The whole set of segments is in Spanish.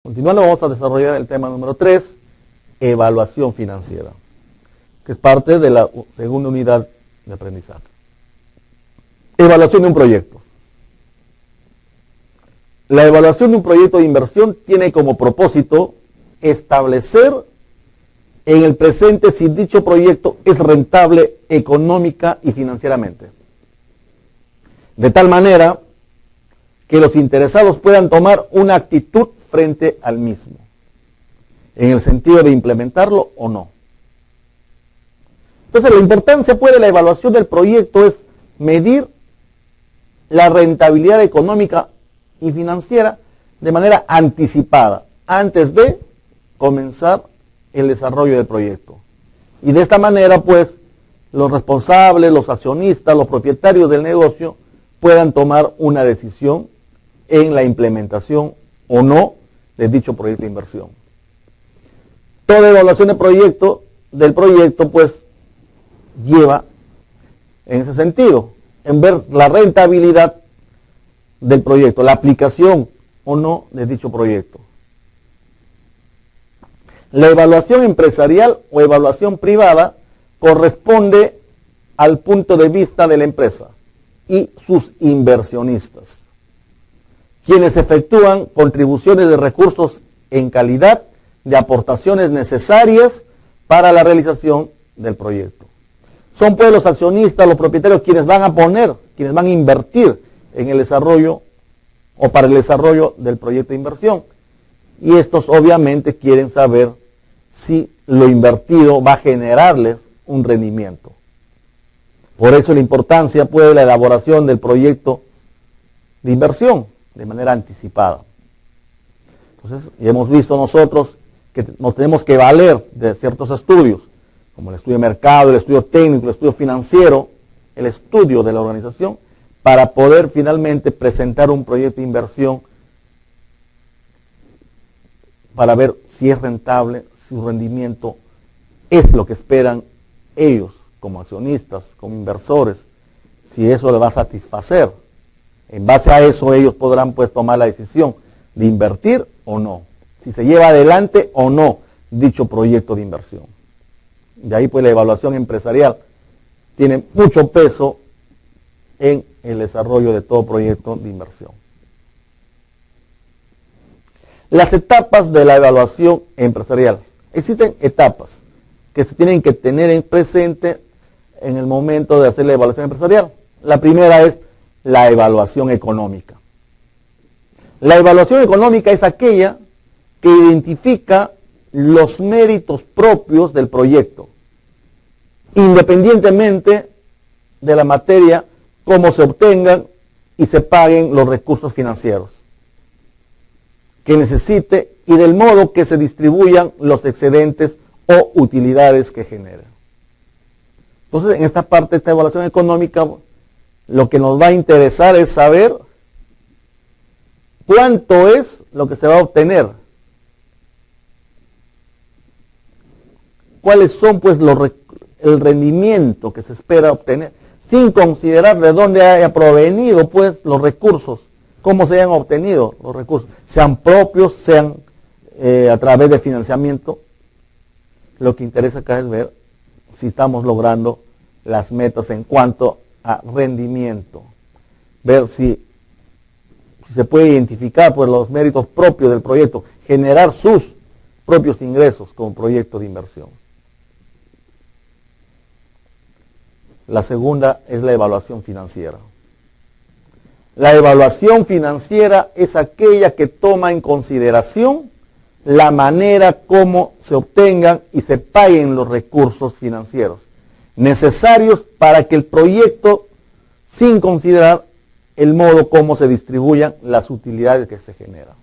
Continuando, vamos a desarrollar el tema número 3, evaluación financiera, que es parte de la segunda unidad de aprendizaje. Evaluación de un proyecto. La evaluación de un proyecto de inversión tiene como propósito establecer en el presente si dicho proyecto es rentable económica y financieramente, de tal manera que los interesados puedan tomar una actitud frente al mismo, en el sentido de implementarlo o no. Entonces, la importancia pues de la evaluación del proyecto es medir la rentabilidad económica y financiera de manera anticipada, antes de comenzar el desarrollo del proyecto. Y de esta manera, pues, los responsables, los accionistas, los propietarios del negocio puedan tomar una decisión en la implementación o no de dicho proyecto de inversión. Toda evaluación del proyecto, pues, lleva en ese sentido, en ver la rentabilidad del proyecto, la aplicación o no de dicho proyecto. La evaluación empresarial o evaluación privada corresponde al punto de vista de la empresa y sus inversionistas, quienes efectúan contribuciones de recursos en calidad de aportaciones necesarias para la realización del proyecto. Son pues los accionistas, los propietarios quienes van a invertir en el desarrollo o para el desarrollo del proyecto de inversión. Y estos obviamente quieren saber si lo invertido va a generarles un rendimiento. Por eso la importancia pues de la elaboración del proyecto de inversión de manera anticipada. Entonces, ya hemos visto nosotros que nos tenemos que valer de ciertos estudios, como el estudio de mercado, el estudio técnico, el estudio financiero, el estudio de la organización, para poder finalmente presentar un proyecto de inversión para ver si es rentable, si su rendimiento es lo que esperan ellos como accionistas, como inversores, si eso le va a satisfacer. En base a eso ellos podrán pues tomar la decisión de invertir o no, si se lleva adelante o no dicho proyecto de inversión. De ahí pues la evaluación empresarial tiene mucho peso en el desarrollo de todo proyecto de inversión. Las etapas de la evaluación empresarial. Existen etapas que se tienen que tener en presente en el momento de hacer la evaluación empresarial. La primera es la evaluación económica. La evaluación económica es aquella que identifica los méritos propios del proyecto, independientemente de la materia, cómo se obtengan y se paguen los recursos financieros que necesite y del modo que se distribuyan los excedentes o utilidades que generen. Entonces, en esta parte de esta evaluación económica, lo que nos va a interesar es saber cuánto es lo que se va a obtener, cuáles son pues el rendimiento que se espera obtener, sin considerar de dónde haya provenido pues los recursos, cómo se hayan obtenido los recursos, sean propios, sean a través de financiamiento. Lo que interesa acá es ver si estamos logrando las metas en cuanto a rendimiento, ver si se puede identificar pues los méritos propios del proyecto, generar sus propios ingresos como proyecto de inversión. La segunda es la evaluación financiera. La evaluación financiera es aquella que toma en consideración la manera como se obtengan y se paguen los recursos financieros necesarios para que el proyecto, sin considerar el modo como se distribuyan las utilidades que se generan.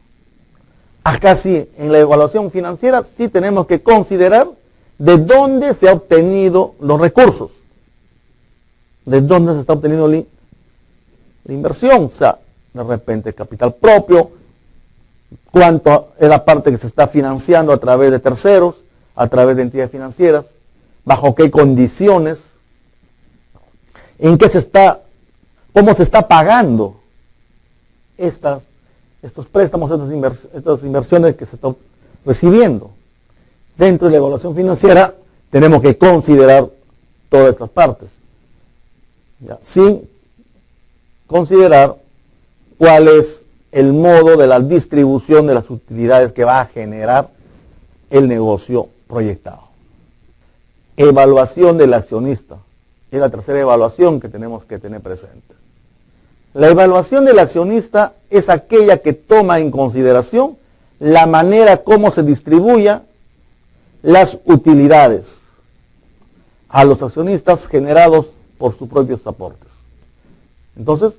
Acá sí, en la evaluación financiera sí tenemos que considerar de dónde se ha obtenido los recursos, de dónde se está obteniendo la inversión, o sea, de repente capital propio, cuánto es la parte que se está financiando a través de terceros, a través de entidades financieras, bajo qué condiciones, cómo se está pagando estas estos préstamos, estas inversiones que se están recibiendo. Dentro de la evaluación financiera tenemos que considerar todas estas partes, ¿ya? Sin considerar cuál es el modo de la distribución de las utilidades que va a generar el negocio proyectado. Evaluación del accionista. Es la tercera evaluación que tenemos que tener presente. La evaluación del accionista es aquella que toma en consideración la manera como se distribuya las utilidades a los accionistas generados por sus propios aportes. Entonces,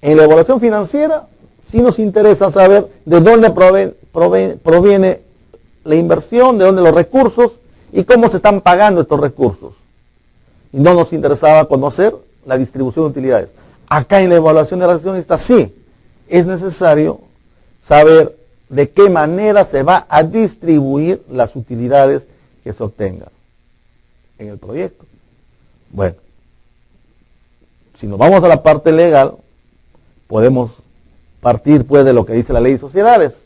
en la evaluación financiera sí nos interesa saber de dónde proviene la inversión, de dónde los recursos y cómo se están pagando estos recursos. Y no nos interesaba conocer la distribución de utilidades. Acá en la evaluación del accionista sí es necesario saber de qué manera se va a distribuir las utilidades que se obtengan en el proyecto. Bueno, si nos vamos a la parte legal, podemos partir pues de lo que dice la ley de sociedades.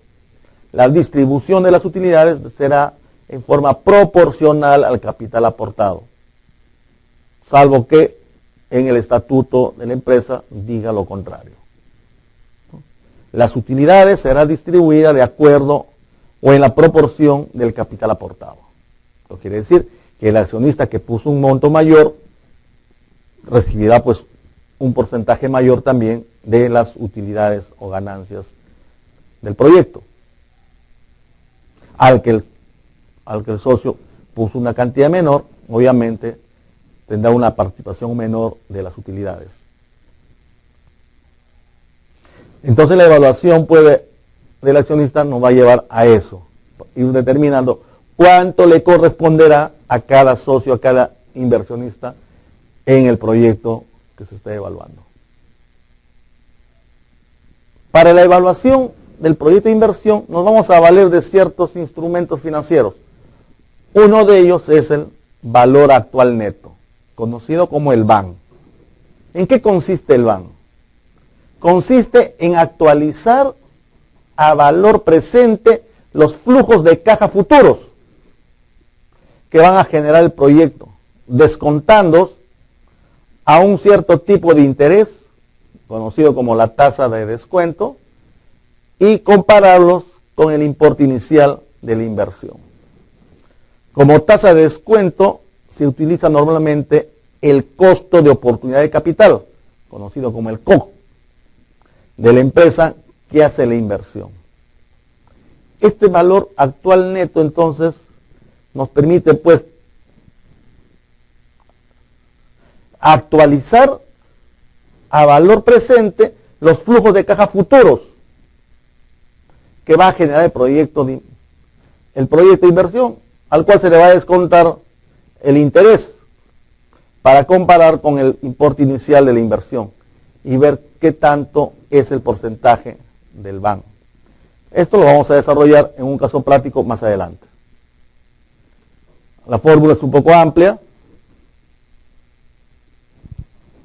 La distribución de las utilidades será en forma proporcional al capital aportado, salvo que en el estatuto de la empresa diga lo contrario. Las utilidades serán distribuidas de acuerdo o en la proporción del capital aportado. Esto quiere decir que el accionista que puso un monto mayor recibirá pues un porcentaje mayor también de las utilidades o ganancias del proyecto. Al que el socio puso una cantidad menor, obviamente tendrá una participación menor de las utilidades. Entonces la evaluación del accionista nos va a llevar a eso, ir determinando cuánto le corresponderá a cada socio, a cada inversionista en el proyecto que se está evaluando. Para la evaluación del proyecto de inversión nos vamos a valer de ciertos instrumentos financieros. Uno de ellos es el valor actual neto, conocido como el VAN. ¿En qué consiste el VAN? Consiste en actualizar a valor presente los flujos de caja futuros que van a generar el proyecto, descontando a un cierto tipo de interés, conocido como la tasa de descuento, y compararlos con el importe inicial de la inversión. Como tasa de descuento se utiliza normalmente el costo de oportunidad de capital, conocido como el COC, de la empresa que hace la inversión. Este valor actual neto entonces nos permite pues actualizar a valor presente los flujos de caja futuros que va a generar el proyecto de inversión, al cual se le va a descontar el interés para comparar con el importe inicial de la inversión y ver qué tanto es el porcentaje del VAN. Esto lo vamos a desarrollar en un caso práctico más adelante. La fórmula es un poco amplia.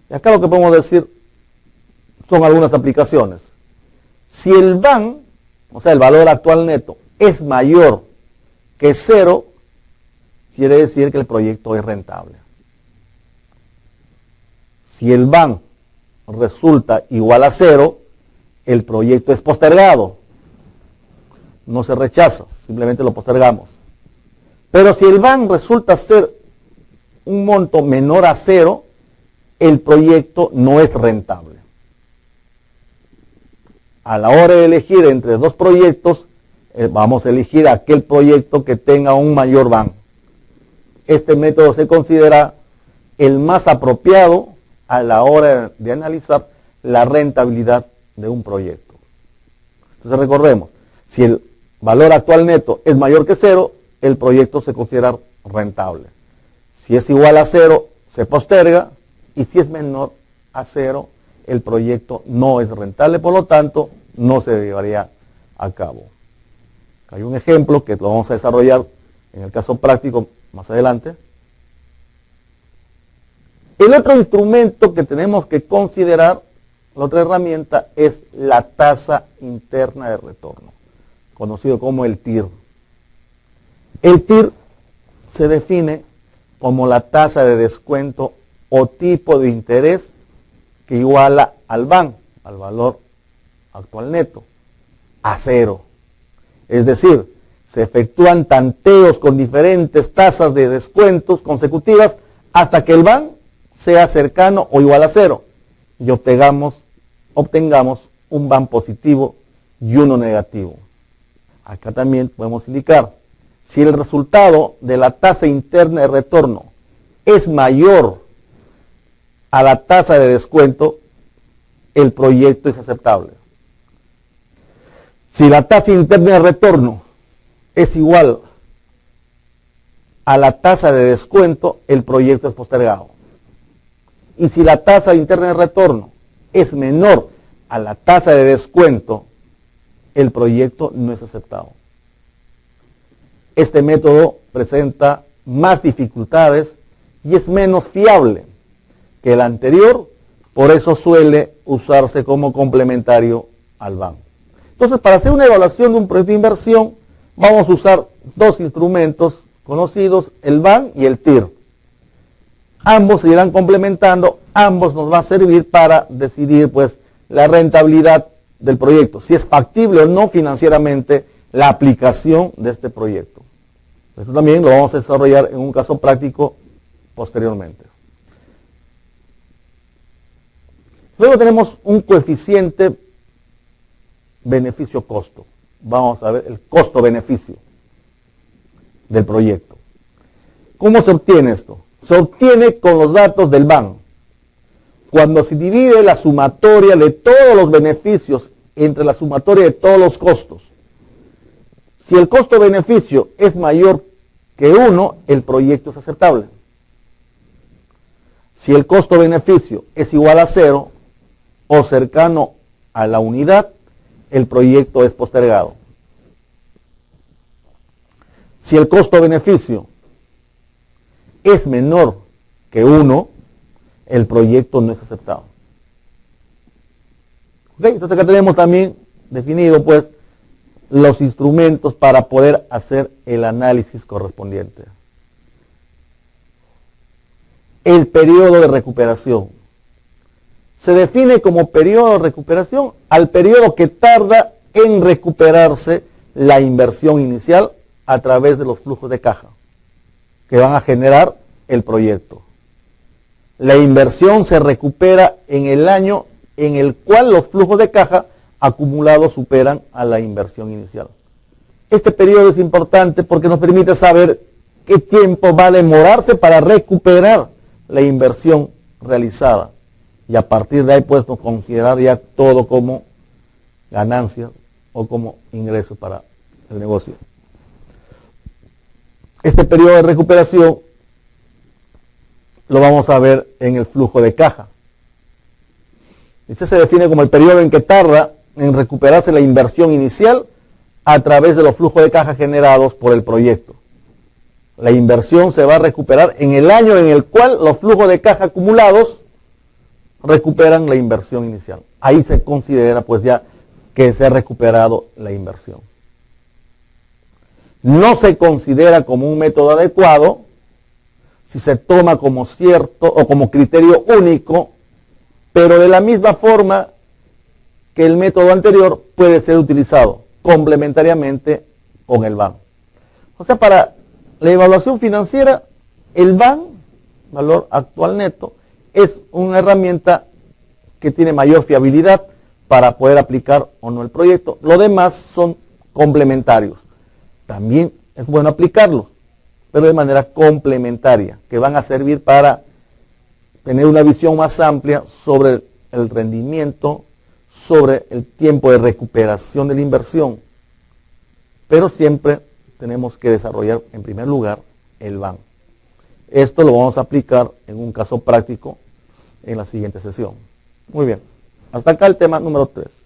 Y acá lo que podemos decir son algunas aplicaciones. Si el VAN, o sea, el valor actual neto, es mayor que 0, quiere decir que el proyecto es rentable. Si el VAN resulta igual a 0, el proyecto es postergado. No se rechaza, simplemente lo postergamos. Pero si el VAN resulta ser un monto menor a 0, el proyecto no es rentable. A la hora de elegir entre dos proyectos, vamos a elegir aquel proyecto que tenga un mayor VAN. Este método se considera el más apropiado a la hora de analizar la rentabilidad de un proyecto. Entonces recordemos, si el valor actual neto es mayor que 0, el proyecto se considera rentable. Si es igual a 0, se posterga, y si es menor a 0, el proyecto no es rentable, por lo tanto, no se llevaría a cabo. Hay un ejemplo que lo vamos a desarrollar en el caso práctico más adelante. El otro instrumento que tenemos que considerar la otra herramienta es la tasa interna de retorno, conocido como el TIR. El TIR se define como la tasa de descuento o tipo de interés que iguala al VAN, al valor actual neto, a cero. Es decir, se efectúan tanteos con diferentes tasas de descuentos consecutivas hasta que el VAN sea cercano o igual a cero y obtengamos un VAN positivo y uno negativo. Acá también podemos indicar, si el resultado de la tasa interna de retorno es mayor a la tasa de descuento, el proyecto es aceptable. Si la tasa interna de retorno es igual a la tasa de descuento, el proyecto es postergado. Y si la tasa interna de retorno es menor a la tasa de descuento, el proyecto no es aceptado. Este método presenta más dificultades y es menos fiable que el anterior, por eso suele usarse como complementario al VAN. Entonces, para hacer una evaluación de un proyecto de inversión, vamos a usar dos instrumentos conocidos, el VAN y el TIR. Ambos se irán complementando, ambos nos van a servir para decidir pues la rentabilidad del proyecto, si es factible o no financieramente la aplicación de este proyecto. Esto también lo vamos a desarrollar en un caso práctico posteriormente. Luego tenemos un coeficiente beneficio-costo. Vamos a ver el costo-beneficio del proyecto. ¿Cómo se obtiene esto? Se obtiene con los datos del VAN. Cuando se divide la sumatoria de todos los beneficios entre la sumatoria de todos los costos. Si el costo-beneficio es mayor que 1, el proyecto es aceptable. Si el costo-beneficio es igual a 0 o cercano a la unidad, el proyecto es postergado. Si el costo-beneficio es menor que 1, el proyecto no es aceptado. ¿Okay? Entonces acá tenemos también definido pues los instrumentos para poder hacer el análisis correspondiente. El periodo de recuperación. Se define como periodo de recuperación al periodo que tarda en recuperarse la inversión inicial a través de los flujos de caja que van a generar el proyecto. La inversión se recupera en el año en el cual los flujos de caja acumulados superan a la inversión inicial. Este periodo es importante porque nos permite saber qué tiempo va a demorarse para recuperar la inversión realizada. Y a partir de ahí, pues, nos considerar ya todo como ganancia o como ingreso para el negocio. Este periodo de recuperación lo vamos a ver en el flujo de caja. Este se define como el periodo en que tarda en recuperarse la inversión inicial a través de los flujos de caja generados por el proyecto. La inversión se va a recuperar en el año en el cual los flujos de caja acumulados recuperan la inversión inicial. Ahí se considera pues ya que se ha recuperado la inversión. No se considera como un método adecuado si se toma como cierto o como criterio único, pero de la misma forma que el método anterior puede ser utilizado complementariamente con el VAN. O sea, para la evaluación financiera, el VAN, valor actual neto, es una herramienta que tiene mayor fiabilidad para poder aplicar o no el proyecto. Lo demás son complementarios. También es bueno aplicarlos, pero de manera complementaria, que van a servir para tener una visión más amplia sobre el rendimiento, sobre el tiempo de recuperación de la inversión. Pero siempre tenemos que desarrollar en primer lugar el VAN. Esto lo vamos a aplicar en un caso práctico en la siguiente sesión. Muy bien, hasta acá el tema número 3.